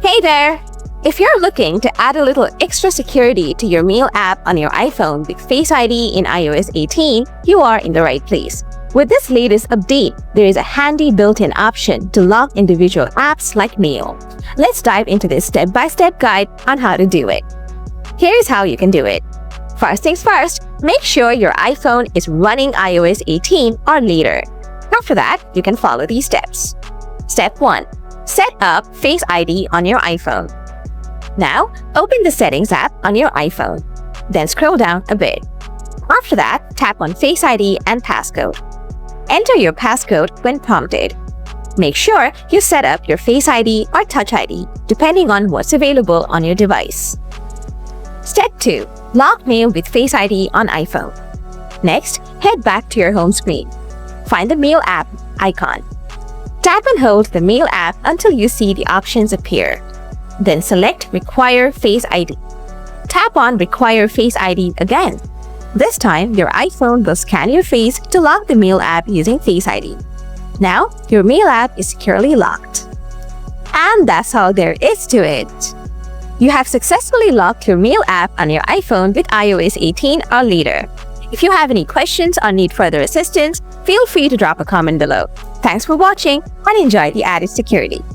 Hey there! If you're looking to add a little extra security to your Mail app on your iPhone with Face ID in iOS 18, you are in the right place. With this latest update, there is a handy built-in option to lock individual apps like Mail. Let's dive into this step-by-step guide on how to do it. Here's how you can do it. First things first, make sure your iPhone is running iOS 18 or later. After that, you can follow these steps. Step 1. Set up Face ID on your iPhone. Now, open the Settings app on your iPhone. Then scroll down a bit. After that, tap on Face ID and passcode. Enter your passcode when prompted. Make sure you set up your Face ID or Touch ID, depending on what's available on your device. Step 2. Lock Mail with Face ID on iPhone. Next, head back to your home screen. Find the Mail app icon. Tap and hold the Mail app until you see the options appear. Then select Require Face ID. Tap on Require Face ID again. This time, your iPhone will scan your face to lock the Mail app using Face ID. Now, your Mail app is securely locked. And that's all there is to it. You have successfully locked your Mail app on your iPhone with iOS 18 or later. If you have any questions or need further assistance, feel free to drop a comment below. Thanks for watching and enjoy the added security.